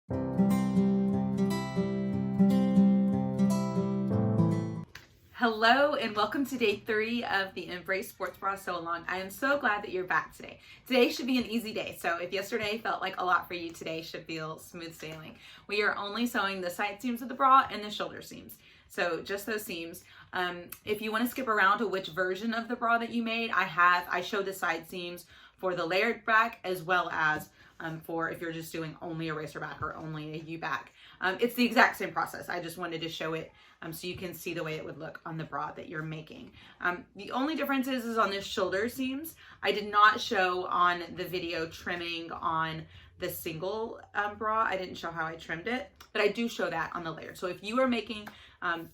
Hello and welcome to day 3 of the Embrace Sports Bra Sew Along. I am so glad that you're back today. Today should be an easy day, so if yesterday felt like a lot for you, today should feel smooth sailing. We are only sewing the side seams of the bra and the shoulder seams, so just those seams. If you want to skip around to which version of the bra that you made, I show the side seams for the layered back as well as for if you're just doing only a Racerback or only a U-back. It's the exact same process. I just wanted to show it so you can see the way it would look on the bra that you're making. The only difference is on the shoulder seams. I did not show on the video trimming on the single bra. I didn't show how I trimmed it, but I do show that on the layered. So if you are making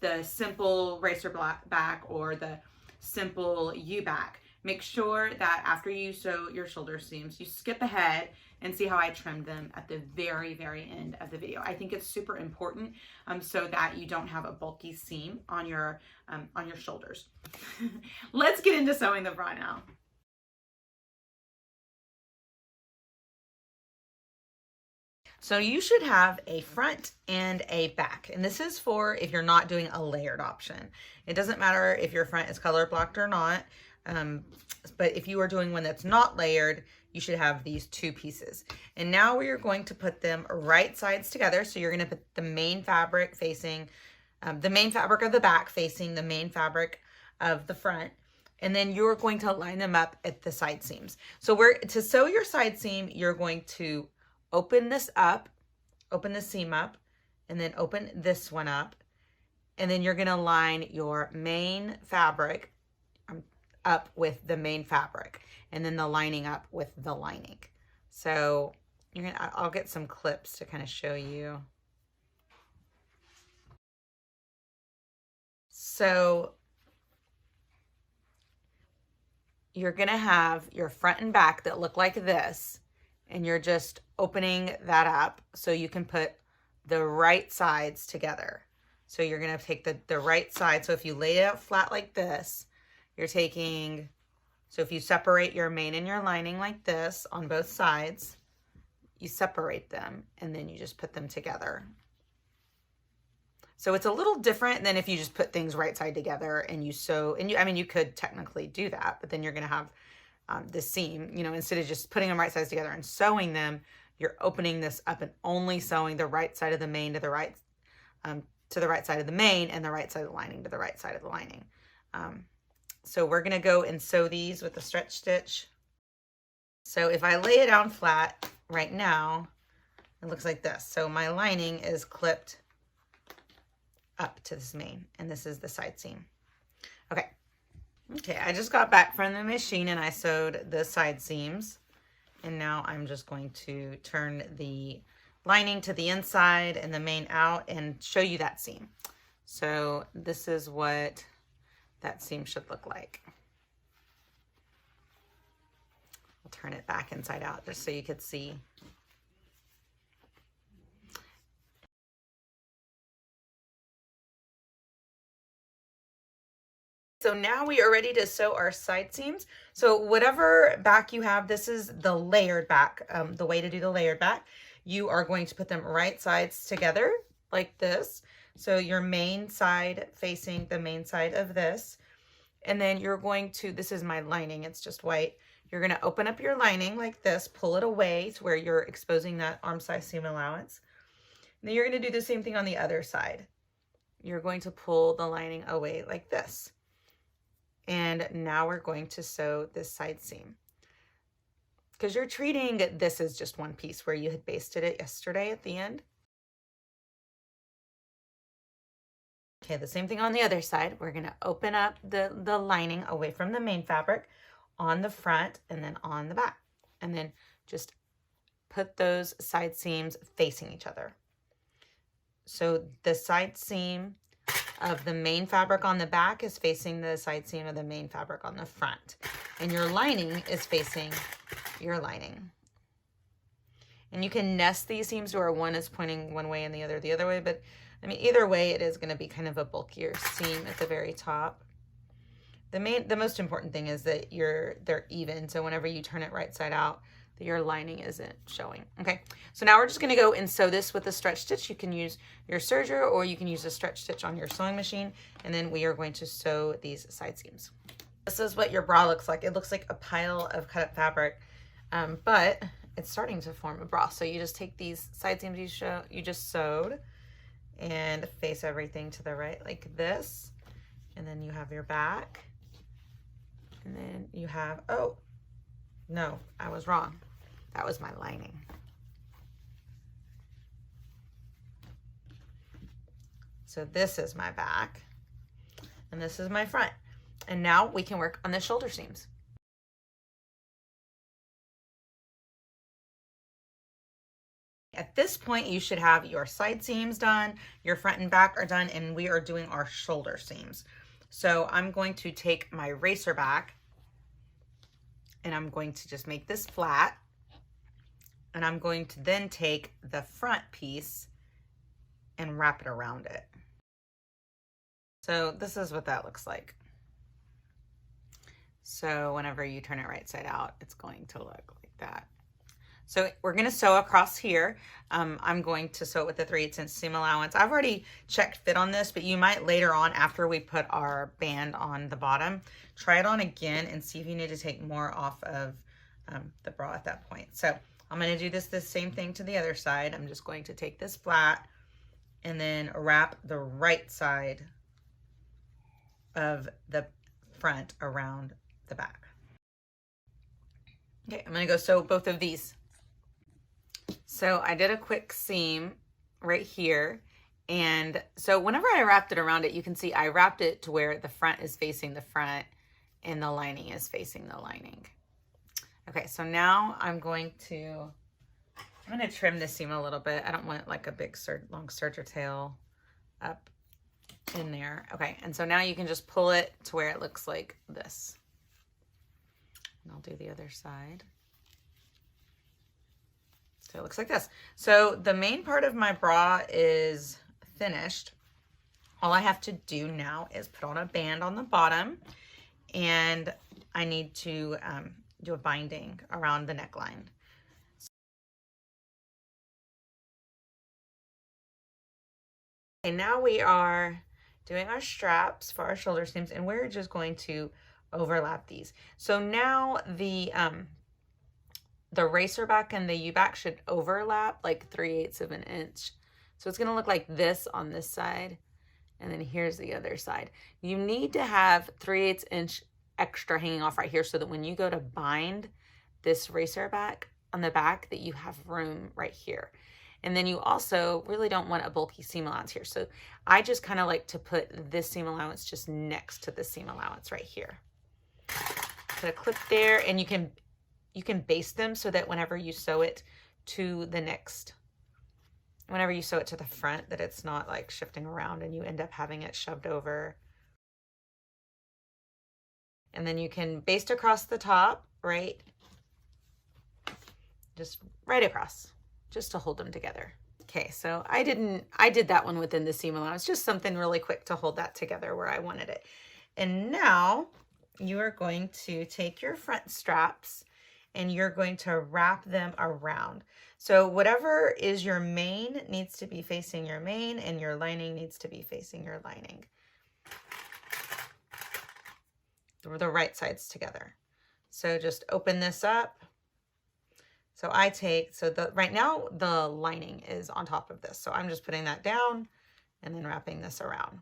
the simple Racerback or the simple U-back, make sure that after you sew your shoulder seams, you skip ahead and see how I trimmed them at the very, very end of the video. I think it's super important so that you don't have a bulky seam on your shoulders. Let's get into sewing the bra now. So you should have a front and a back. And this is for if you're not doing a layered option. It doesn't matter if your front is color blocked or not. But if you are doing one that's not layered, you should have these two pieces. And now we are going to put them right sides together. So you're going to put the main fabric facing, the main fabric of the back facing the main fabric of the front. And then you're going to line them up at the side seams. So to sew your side seam, you're going to open this up, open the seam up, and then open this one up. And then you're going to line your main fabric up with the main fabric, and then the lining up with the lining. So I'll get some clips to kind of show you. So you're gonna have your front and back that look like this, and you're just opening that up so you can put the right sides together. So you're gonna take the right side. So if you lay it out flat like this, you're taking, so if you separate your main and your lining like this on both sides, you separate them and then you just put them together. So it's a little different than if you just put things right side together and you sew, and I mean, you could technically do that, but then you're gonna have the seam, instead of just putting them right sides together and sewing them, you're opening this up and only sewing the right side of the main to the right side of the main, and the right side of the lining to the right side of the lining. So we're gonna go and sew these with the stretch stitch. So if I lay it down flat right now, it looks like this. So my lining is clipped up to this main, and this is the side seam. Okay, I just got back from the machine and I sewed the side seams. And now I'm just going to turn the lining to the inside and the main out and show you that seam. So this is what that seam should look like. I'll turn it back inside out just so you could see. So now we are ready to sew our side seams. So whatever back you have, this is the layered back. The way to do the layered back, you are going to put them right sides together like this. So your main side facing the main side of this. And then you're going to, this is my lining, it's just white. You're gonna open up your lining like this, pull it away to where you're exposing that arm size seam allowance. And then you're gonna do the same thing on the other side. You're going to pull the lining away like this. And now we're going to sew this side seam. Because you're treating this as just one piece where you had basted it yesterday at the end. Okay, the same thing on the other side. We're gonna open up the lining away from the main fabric on the front and then on the back. And then just put those side seams facing each other. So the side seam of the main fabric on the back is facing the side seam of the main fabric on the front. And your lining is facing your lining. And you can nest these seams where one is pointing one way and the other way, but I mean, either way, it is going to be kind of a bulkier seam at the very top. The most important thing is that they're even. So whenever you turn it right side out, that your lining isn't showing. Okay, so now we're just gonna go and sew this with a stretch stitch. You can use your serger or you can use a stretch stitch on your sewing machine, and then we are going to sew these side seams. This is what your bra looks like. It looks like a pile of cut up fabric, but it's starting to form a bra. So you just take these side seams you just sewed and face everything to the right like this, and then you have your back, and then you have, oh, no, I was wrong. That was my lining. So this is my back, and this is my front. And now we can work on the shoulder seams. At this point, you should have your side seams done, your front and back are done, and we are doing our shoulder seams. So I'm going to take my Racerback, and I'm going to just make this flat, and I'm going to then take the front piece and wrap it around it. So this is what that looks like. So whenever you turn it right side out, it's going to look like that. So we're going to sew across here. I'm going to sew it with the 3/8 inch seam allowance. I've already checked fit on this, but you might later on, after we put our band on the bottom, try it on again and see if you need to take more off of the bra at that point. So I'm going to do the same thing to the other side. I'm just going to take this flat and then wrap the right side of the front around the back. Okay, I'm going to go sew both of these. So I did a quick seam right here, and so whenever I wrapped it around it, you can see I wrapped it to where the front is facing the front and the lining is facing the lining. Okay, so now I'm going to trim this seam a little bit. I don't want like a big long serger tail up in there. Okay, and so now you can just pull it to where it looks like this. And I'll do the other side. So it looks like this. So the main part of my bra is finished. All I have to do now is put on a band on the bottom, and I need to do a binding around the neckline. And now we are doing our straps for our shoulder seams, and we're just going to overlap these. So now the Racerback and the U-back should overlap like 3/8 of an inch. So it's gonna look like this on this side, and then here's the other side. You need to have 3/8 inch extra hanging off right here so that when you go to bind this Racerback on the back, that you have room right here. And then you also really don't want a bulky seam allowance here. So I just kind of like to put this seam allowance just next to the seam allowance right here. Put a clip there, and you can baste them so that whenever you sew it to the whenever you sew it to the front, that it's not like shifting around and you end up having it shoved over. And then you can baste across the top, right? Just right across, just to hold them together. Okay, so I did that one within the seam allowance, just something really quick to hold that together where I wanted it. And now you are going to take your front straps and you're going to wrap them around. So whatever is your main needs to be facing your main, and your lining needs to be facing your lining. The right sides together. So just open this up. So right now the lining is on top of this. So I'm just putting that down and then wrapping this around.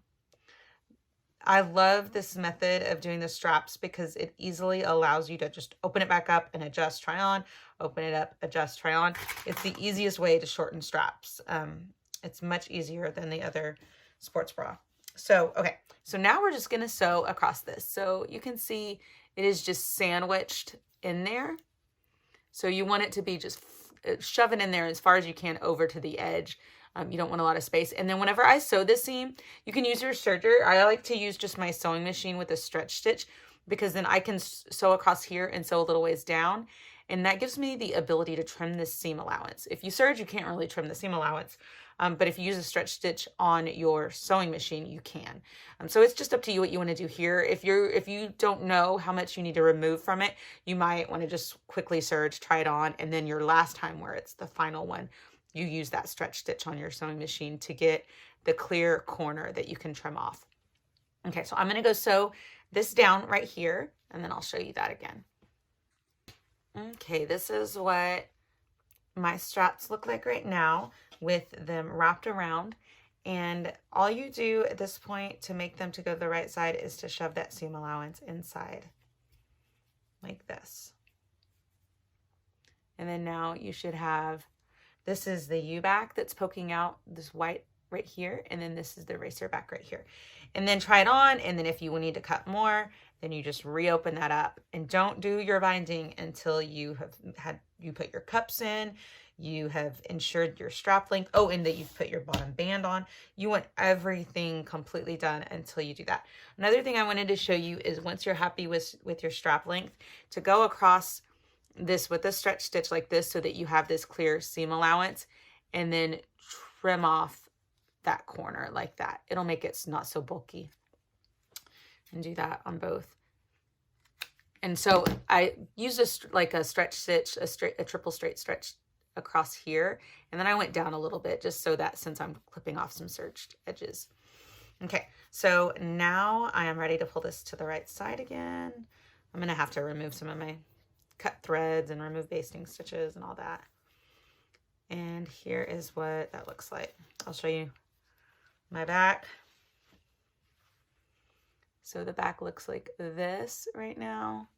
I love this method of doing the straps because it easily allows you to just open it back up and adjust, try on, open it up, adjust, try on. It's the easiest way to shorten straps. It's much easier than the other sports bra. So, okay, so now we're just gonna sew across this. So you can see it is just sandwiched in there. So you want it to be just shove it in there as far as you can over to the edge. You don't want a lot of space. And then whenever I sew this seam, you can use your serger. I like to use just my sewing machine with a stretch stitch because then I can sew across here and sew a little ways down. and that gives me the ability to trim this seam allowance. If you serge, you can't really trim the seam allowance, but if you use a stretch stitch on your sewing machine, you can. So it's just up to you what you want to do here. If you don't know how much you need to remove from it, you might want to just quickly serge, try it on, and then your last time, where it's the final one, you use that stretch stitch on your sewing machine to get the clear corner that you can trim off. Okay, so I'm going to go sew this down right here, and then I'll show you that again. Okay, this is what my straps look like right now with them wrapped around. And all you do at this point to make them to go the right side is to shove that seam allowance inside like this. And then now you should have, this is the U-back that's poking out, this white right here, and then this is the Racerback right here. And then try it on, and then if you need to cut more, then you just reopen that up. And don't do your binding until you put your cups in, you have ensured your strap length, oh, and that you've put your bottom band on. You want everything completely done until you do that. Another thing I wanted to show you is once you're happy with your strap length, to go across this with a stretch stitch like this so that you have this clear seam allowance, and then trim off that corner like that. It'll make it not so bulky. And do that on both. And so I use a stretch stitch, a triple straight stretch across here, and then I went down a little bit just so that since I'm clipping off some serged edges. Okay, so now I am ready to pull this to the right side again. I'm gonna have to remove some of my cut threads and remove basting stitches and all that. And here is what that looks like. I'll show you my back. So the back looks like this right now,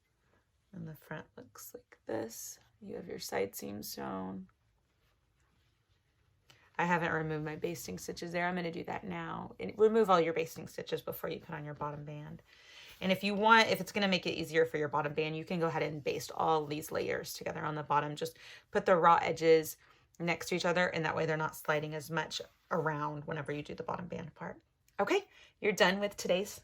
and the front looks like this. You have your side seams sewn. I haven't removed my basting stitches there. I'm going to do that now. And remove all your basting stitches before you put on your bottom band. And if you want, if it's going to make it easier for your bottom band, you can go ahead and baste all these layers together on the bottom. Just put the raw edges next to each other, and that way they're not sliding as much around whenever you do the bottom band part. Okay, you're done with today's